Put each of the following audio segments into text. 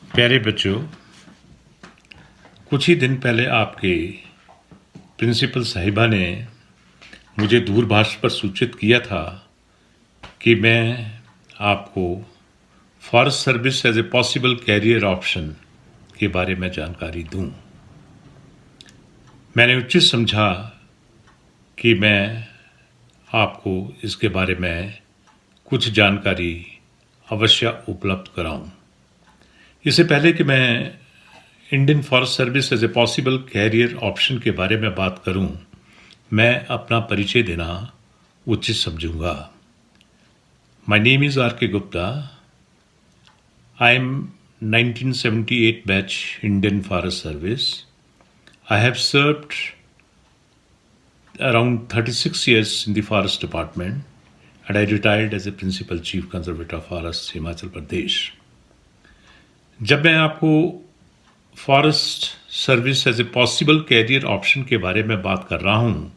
प्यारे बच्चों, कुछ ही दिन पहले आपके प्रिंसिपल साहिबा ने मुझे दूरभाष पर सूचित किया था कि मैं आपको forest service as a possible career option के बारे में जानकारी दूं। मैंने उचित समझा कि मैं आपको इसके बारे में कुछ जानकारी अवश्य उपलब्ध कराऊं। इससे पहले कि मैं Indian forest service as a possible career option के बारे में बात करूं, मैं अपना परिचय देना उचित समझूंगा। माय नेम इज़ आर के Gupta. I am 1978 batch Indian forest service. I have served around 36 years in the forest department and I retired as a principal chief conservator of forests Himachal Pradesh. जब मैं आपको forest service as a possible career option के बारे में बात कर रहा हूँ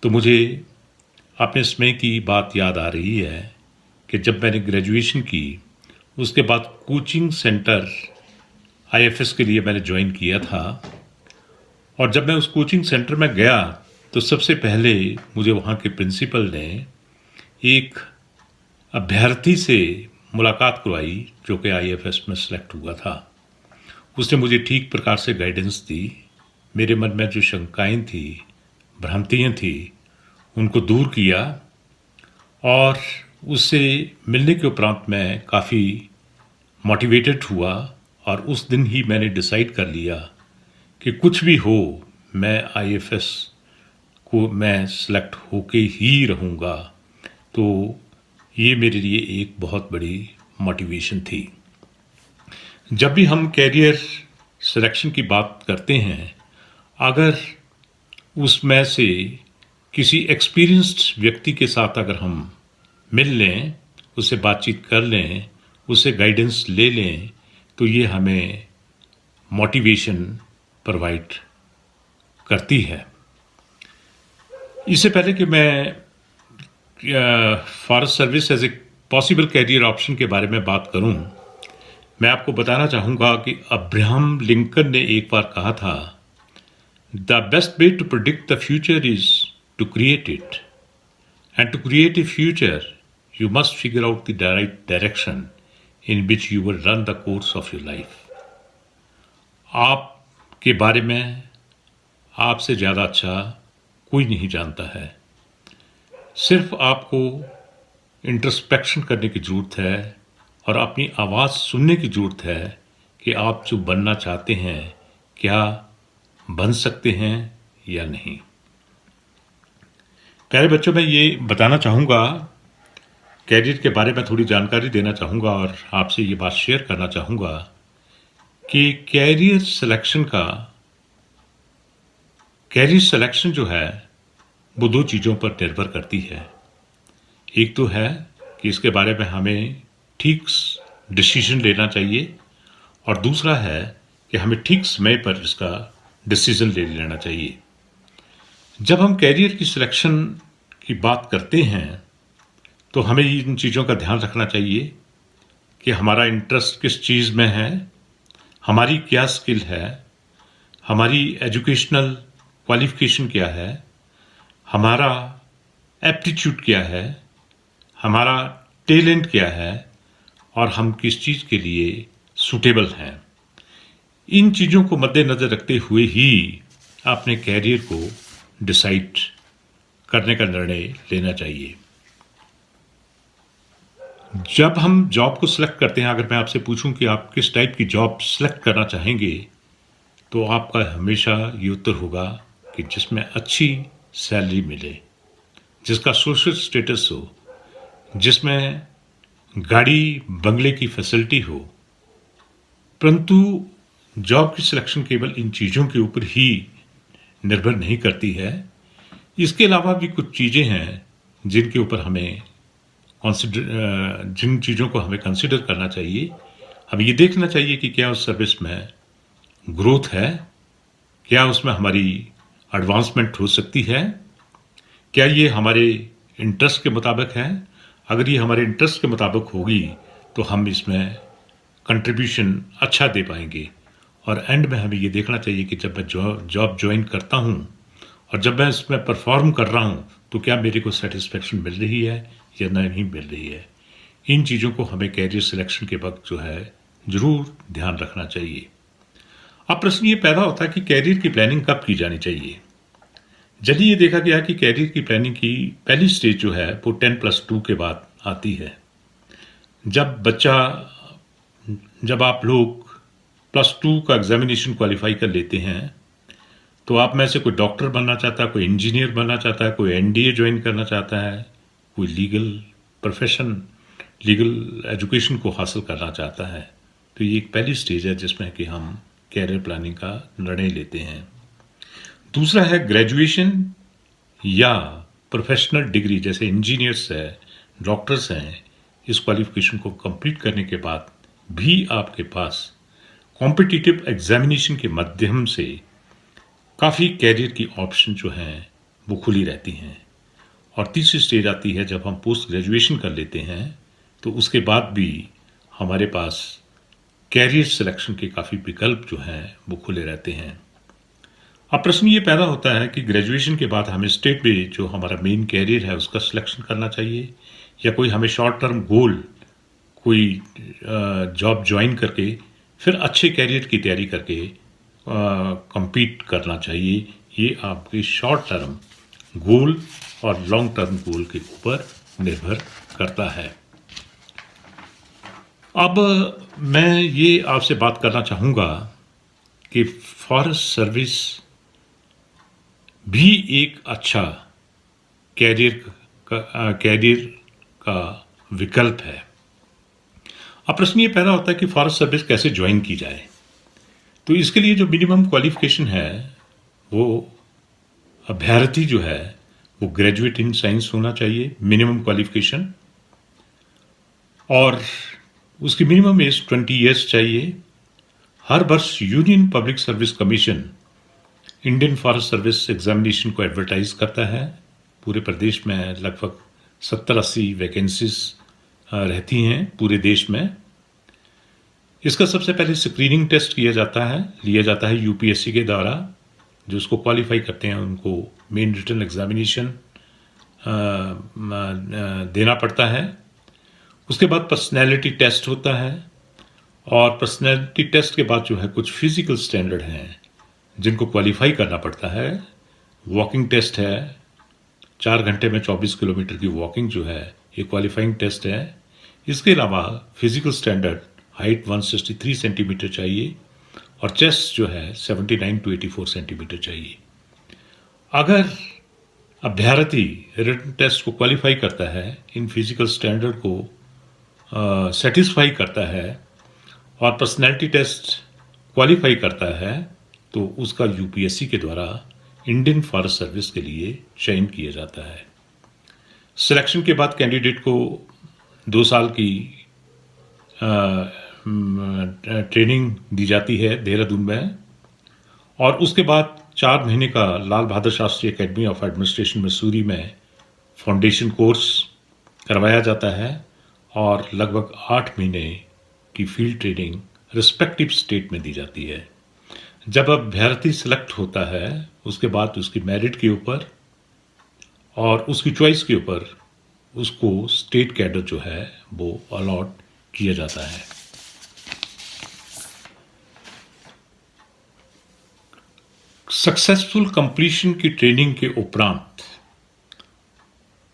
तो मुझे अपने समय की बात याद आ रही है कि जब मैंने ग्रेजुएशन की उसके बाद कोचिंग सेंटर IFS के लिए मैंने ज्वाइन किया था। और जब मैं उस कोचिंग सेंटर में गया तो सबसे पहले मुझे वहाँ के प्रिंसिपल ने एक अभ्यर्थी से मुलाकात करवाई जो कि IFS में सेलेक्ट हुआ था। उसने मुझे ठीक प्रकार से गाइडेंस दी। मेरे मन में जो शंकाएं थी, भ्रांतियाँ थी, उनको दूर किया और उससे मिलने के उपरांत मैं काफ़ी मोटिवेटेड हुआ और उस दिन ही मैंने डिसाइड कर लिया कि कुछ भी हो मैं IFS को मैं सेलेक्ट होके ही रहूँगा। तो ये मेरे लिए एक बहुत बड़ी मोटिवेशन थी। जब भी हम कैरियर सिलेक्शन की बात करते हैं, अगर उसमें से किसी एक्सपीरियंस्ड व्यक्ति के साथ अगर हम मिल लें, उससे बातचीत कर लें, उससे गाइडेंस ले लें, तो ये हमें मोटिवेशन प्रोवाइड करती है। इससे पहले कि मैं forest service as a possible career option के बारे में बात करूं, मैं आपको बताना चाहूँगा कि अब्राहम लिंकन ने एक बार कहा था, the best way to predict the future is to create it and to create a future you must figure out the right direction in which you will run the course of your life. आपके बारे में आपसे ज़्यादा अच्छा कोई नहीं जानता है। सिर्फ आपको इंट्रोस्पेक्शन करने की ज़रूरत है और अपनी आवाज़ सुनने की ज़रूरत है कि आप जो बनना चाहते हैं क्या बन सकते हैं या नहीं। प्यारे बच्चों, मैं ये बताना चाहूँगा, कैरियर के बारे में थोड़ी जानकारी देना चाहूँगा और आपसे ये बात शेयर करना चाहूँगा कि कैरियर सिलेक्शन जो है वो दो चीज़ों पर निर्भर करती है। एक तो है कि इसके बारे में हमें ठीक डिसीजन लेना चाहिए और दूसरा है कि हमें ठीक समय पर इसका डिसीजन ले लेना चाहिए। जब हम कैरियर की सिलेक्शन की बात करते हैं तो हमें इन चीज़ों का ध्यान रखना चाहिए कि हमारा इंटरेस्ट किस चीज़ में है, हमारी क्या स्किल है, हमारी एजुकेशनल क्वालिफिकेशन क्या है, हमारा एप्टीट्यूड क्या है, हमारा टैलेंट क्या है और हम किस चीज़ के लिए सूटेबल हैं। इन चीज़ों को मद्देनज़र रखते हुए ही अपने कैरियर को डिसाइड करने का निर्णय लेना चाहिए। जब हम जॉब को सिलेक्ट करते हैं, अगर मैं आपसे पूछूं कि आप किस टाइप की जॉब सिलेक्ट करना चाहेंगे, तो आपका हमेशा ये उत्तर होगा कि जिसमें अच्छी सैलरी मिले, जिसका सोशल स्टेटस हो, जिसमें गाड़ी बंगले की फैसिलिटी हो। परंतु जॉब की सिलेक्शन केवल इन चीज़ों के ऊपर ही निर्भर नहीं करती है। इसके अलावा भी कुछ चीज़ें हैं जिनके ऊपर हमें जिन चीज़ों को हमें कंसिडर करना चाहिए। हमें ये देखना चाहिए कि क्या उस सर्विस में ग्रोथ है, क्या उसमें हमारी एडवांसमेंट हो सकती है, क्या ये हमारे इंटरेस्ट के मुताबिक है। अगर ये हमारे इंटरेस्ट के मुताबिक होगी तो हम इसमें कंट्रीब्यूशन अच्छा दे पाएंगे। और एंड में हमें ये देखना चाहिए कि जब मैं जॉब ज्वाइन करता हूँ और जब मैं इसमें परफॉर्म कर रहा हूँ तो क्या मेरे को सेटिस्फेक्शन मिल रही है या नहीं मिल रही है। इन चीज़ों को हमें कैरियर सिलेक्शन के वक्त जो है ज़रूर ध्यान रखना चाहिए। अब प्रश्न ये पैदा होता है कि कैरियर की प्लानिंग कब की जानी चाहिए। जल्दी ये देखा गया कि कैरियर की प्लानिंग की पहली स्टेज जो है वो 10+2 के बाद आती है। जब आप लोग +2 का एग्जामिनेशन क्वालिफाई कर लेते हैं तो आप में से कोई डॉक्टर बनना चाहता है, कोई इंजीनियर बनना चाहता है, कोई एनडीए ज्वाइन करना चाहता है, कोई लीगल प्रोफेशन, लीगल एजुकेशन को हासिल करना चाहता है। तो ये एक पहली स्टेज है जिसमें कि हम कैरियर प्लानिंग का निर्णय लेते हैं। दूसरा है ग्रेजुएशन या प्रोफेशनल डिग्री, जैसे इंजीनियर्स है, डॉक्टर्स हैं। इस क्वालिफिकेशन को कंप्लीट करने के बाद भी आपके पास कॉम्पिटिटिव एग्जामिनेशन के माध्यम से काफ़ी कैरियर की ऑप्शन जो हैं वो खुली रहती हैं। और तीसरी स्टेज आती है जब हम पोस्ट ग्रेजुएशन कर लेते हैं तो उसके बाद भी हमारे पास कैरियर सिलेक्शन के काफ़ी विकल्प जो हैं वो खुले रहते हैं। अब प्रश्न ये पैदा होता है कि ग्रेजुएशन के बाद हमें स्टेट पे जो हमारा मेन कैरियर है उसका सिलेक्शन करना चाहिए या कोई हमें शॉर्ट टर्म गोल, कोई जॉब ज्वाइन करके फिर अच्छे कैरियर की तैयारी करके compete करना चाहिए। ये आपके शॉर्ट टर्म गोल और लॉन्ग टर्म गोल के ऊपर निर्भर करता है। अब मैं ये आपसे बात करना चाहूँगा कि फॉरेस्ट सर्विस भी एक अच्छा कैरियर का विकल्प है। अब प्रश्न ये पैदा होता है कि फॉरेस्ट सर्विस कैसे ज्वाइन की जाए। तो इसके लिए जो मिनिमम क्वालिफिकेशन है वो अभ्यर्थी जो है वो ग्रेजुएट इन साइंस होना चाहिए, मिनिमम क्वालिफिकेशन, और उसकी मिनिमम एज 20 ईयर्स चाहिए। हर वर्ष union public service commission Indian forest service examination को एडवर्टाइज करता है। पूरे प्रदेश में लगभग 70-80 वैकेंसीज रहती हैं पूरे देश में। इसका सबसे पहले स्क्रीनिंग टेस्ट लिया जाता है यूपीएससी के द्वारा। जो उसको क्वालिफाई करते हैं उनको मेन रिटन एग्जामिनेशन देना पड़ता है। उसके बाद पर्सनैलिटी टेस्ट होता है और पर्सनैलिटी टेस्ट के बाद जो है कुछ फिजिकल स्टैंडर्ड हैं जिनको क्वालिफाई करना पड़ता है। वॉकिंग टेस्ट है, 4 घंटे में 24 किलोमीटर की वॉकिंग जो है ये क्वालिफाइंग टेस्ट है। इसके अलावा फिजिकल स्टैंडर्ड हाइट 163 सेंटीमीटर चाहिए और चेस्ट जो है 79 to 84 सेंटीमीटर चाहिए। अगर अभ्यर्थी रिटन टेस्ट को क्वालिफाई करता है, इन फिजिकल स्टैंडर्ड को सेटिस्फाई करता है और पर्सनैलिटी टेस्ट क्वालिफाई करता है तो उसका यूपीएससी के द्वारा इंडियन फॉरेस्ट सर्विस के लिए चयन किया जाता है। सिलेक्शन के बाद कैंडिडेट को 2 साल की ट्रेनिंग दी जाती है देहरादून में और उसके बाद 4 महीने का Lal Bahadur Shastri academy of administration Mussoorie में फाउंडेशन कोर्स करवाया जाता है और लगभग 8 महीने की फील्ड ट्रेनिंग रिस्पेक्टिव स्टेट में दी जाती है। जब अभ्यर्थी सिलेक्ट होता है उसके बाद उसकी मेरिट के ऊपर और उसकी चॉइस के ऊपर उसको स्टेट कैडर जो है वो अलॉट किया जाता है। सक्सेसफुल कंप्लीशन की ट्रेनिंग के उपरांत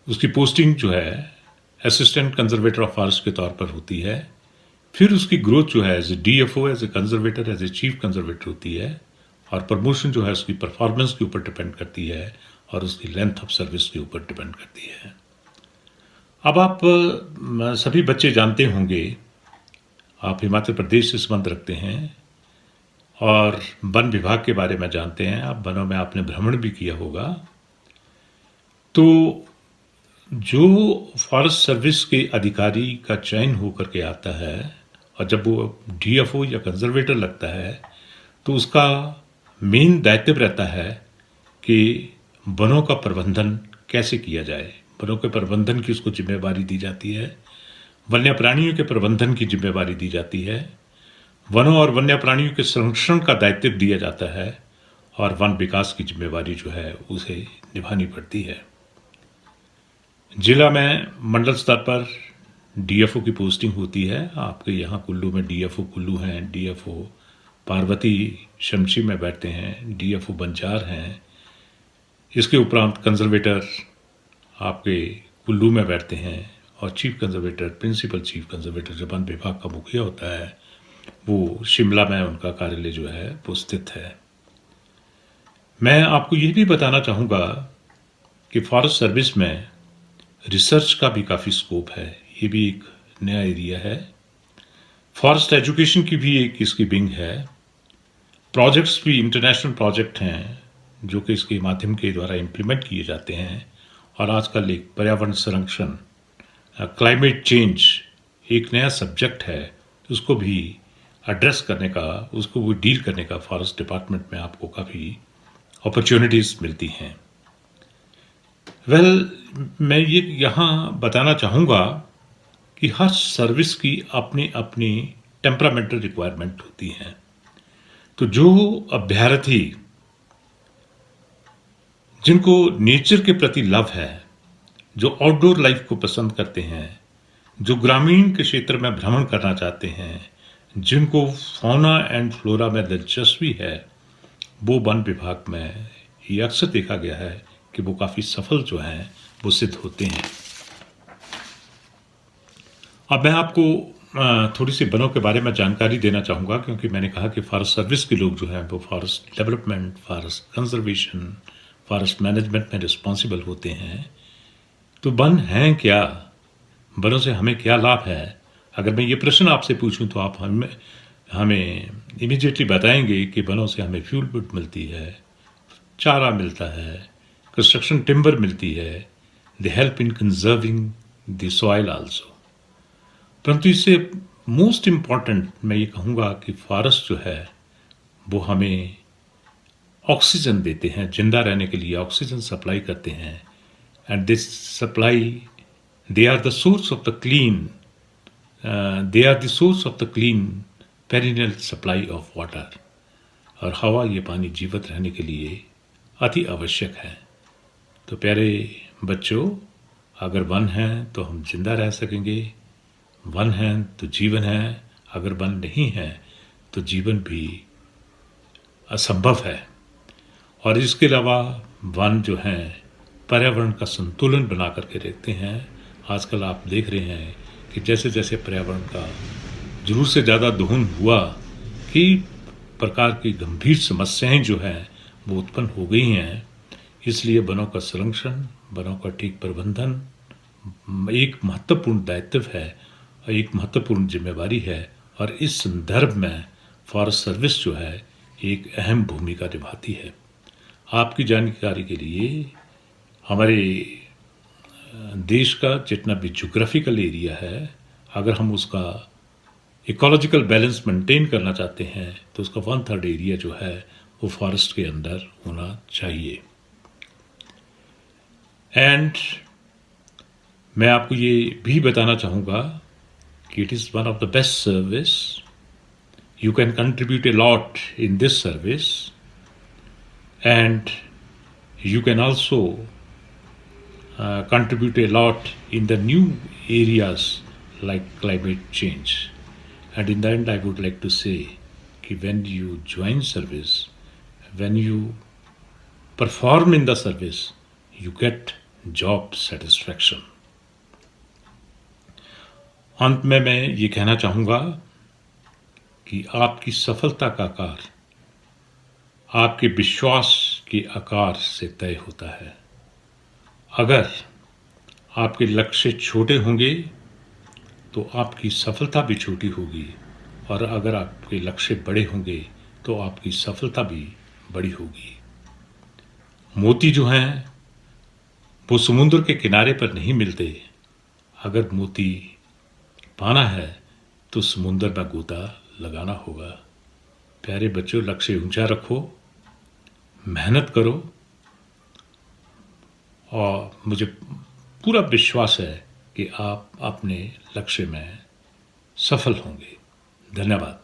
उसकी पोस्टिंग जो है असिस्टेंट कंजर्वेटर ऑफ फॉरेस्ट के तौर पर होती है। फिर उसकी ग्रोथ जो है as a DFO, as a conservator, as a chief conservator होती है और प्रमोशन जो है उसकी परफॉर्मेंस के ऊपर डिपेंड करती है और उसकी लेंथ ऑफ सर्विस के ऊपर डिपेंड करती है। अब आप सभी बच्चे जानते होंगे, आप हिमाचल प्रदेश से संबंध रखते हैं और वन विभाग के बारे में जानते हैं, आप वनों में आपने भ्रमण भी किया होगा। तो जो फॉरेस्ट सर्विस के अधिकारी का चयन होकर के आता है और जब वो डीएफओ या कंजर्वेटर लगता है तो उसका मेन दायित्व रहता है कि वनों का प्रबंधन कैसे किया जाए। वनों के प्रबंधन की उसको जिम्मेवारी दी जाती है, वन्य प्राणियों के प्रबंधन की जिम्मेवारी दी जाती है वनों और वन्य प्राणियों के संरक्षण का दायित्व दिया जाता है और वन विकास की जिम्मेवारी जो है उसे निभानी पड़ती है। जिला में मंडल स्तर पर डीएफओ की पोस्टिंग होती है। आपके यहाँ कुल्लू में डीएफओ कुल्लू हैं, डीएफओ पार्वती शमशी में बैठते हैं, डीएफओ बंजार हैं। इसके उपरांत कंजर्वेटर आपके कुल्लू में बैठते हैं और chief conservator, principal chief conservator जो वन विभाग का मुखिया होता है, वो शिमला में उनका कार्यालय जो है वो स्थित है। मैं आपको ये भी बताना चाहूँगा कि फॉरेस्ट सर्विस में रिसर्च का भी काफ़ी स्कोप है। ये भी एक नया एरिया है। फॉरेस्ट एजुकेशन की भी एक इसकी विंग है। प्रोजेक्ट्स भी इंटरनेशनल प्रोजेक्ट हैं जो कि इसके माध्यम के द्वारा इम्प्लीमेंट किए जाते हैं। और आजकल एक पर्यावरण संरक्षण, क्लाइमेट चेंज एक नया सब्जेक्ट है, उसको भी एड्रेस करने का, उसको भी डील करने का फॉरेस्ट डिपार्टमेंट में आपको काफ़ी अपॉर्चुनिटीज़ मिलती हैं। मैं ये यहाँ बताना चाहूँगा कि हर सर्विस की अपनी अपनी टेम्परामेंटल रिक्वायरमेंट होती हैं। तो जो अभ्यर्थी जिनको नेचर के प्रति लव है, जो आउटडोर लाइफ को पसंद करते हैं, जो ग्रामीण के क्षेत्र में भ्रमण करना चाहते हैं, जिनको फौना एंड फ्लोरा में दिलचस्पी है, वो वन विभाग में ये अक्सर देखा गया है कि वो काफ़ी सफल जो हैं वो सिद्ध होते हैं। अब मैं आपको थोड़ी सी वनों के बारे में जानकारी देना चाहूँगा, क्योंकि मैंने कहा कि फॉरेस्ट सर्विस के लोग जो हैं वो forest development, forest conservation, forest management में रिस्पॉन्सिबल होते हैं। तो वन हैं क्या, वनों से हमें क्या लाभ है? अगर मैं ये प्रश्न आपसे पूछूं तो आप हमें इमीडिएटली बताएंगे कि वनों से हमें फ्यूल वुड मिलती है, चारा मिलता है, कंस्ट्रक्शन टिम्बर मिलती है, they help in conserving the soil also. परंतु इससे मोस्ट इम्पॉर्टेंट मैं ये कहूँगा कि फॉरेस्ट जो है वो हमें ऑक्सीजन देते हैं, जिंदा रहने के लिए ऑक्सीजन सप्लाई करते हैं। And this supply, they are the source of the clean, they are the source of the clean perennial supply of water. और हवा, ये पानी जीवित रहने के लिए अति आवश्यक है। तो प्यारे बच्चों, अगर वन है तो हम जिंदा रह सकेंगे, वन है तो जीवन है। अगर वन नहीं है तो जीवन भी असंभव है। और इसके अलावा वन जो हैं पर्यावरण का संतुलन बना करके रखते हैं। आजकल आप देख रहे हैं कि जैसे जैसे पर्यावरण का ज़रूरत से ज़्यादा दोहन हुआ, कई प्रकार की गंभीर समस्याएं जो हैं वो उत्पन्न हो गई हैं। इसलिए वनों का संरक्षण, वनों का ठीक प्रबंधन एक महत्वपूर्ण दायित्व है और एक महत्वपूर्ण जिम्मेवारी है। और इस संदर्भ में फॉरेस्ट सर्विस जो है एक अहम भूमिका निभाती है। आपकी जानकारी के लिए, हमारे देश का जितना भी ज्योग्राफिकल एरिया है, अगर हम उसका इकोलॉजिकल बैलेंस मेंटेन करना चाहते हैं तो उसका 1/3 एरिया जो है वो फॉरेस्ट के अंदर होना चाहिए। एंड मैं आपको ये भी बताना चाहूँगा कि it is one of the best service. You can contribute a lot in this service and you can also contribute a lot in the new areas like climate change. And in the end, I would like to say that when you join service, when you perform in the service, you get job satisfaction. अंत में मैं ये कहना चाहूँगा कि आपकी सफलता का आकार आपके विश्वास के आकार से तय होता है। अगर आपके लक्ष्य छोटे होंगे तो आपकी सफलता भी छोटी होगी, और अगर आपके लक्ष्य बड़े होंगे तो आपकी सफलता भी बड़ी होगी। मोती जो हैं वो समुद्र के किनारे पर नहीं मिलते। अगर मोती पाना है तो समुद्र में गोता लगाना होगा। प्यारे बच्चों, लक्ष्य ऊंचा रखो, मेहनत करो, और मुझे पूरा विश्वास है कि आप अपने लक्ष्य में सफल होंगे। धन्यवाद।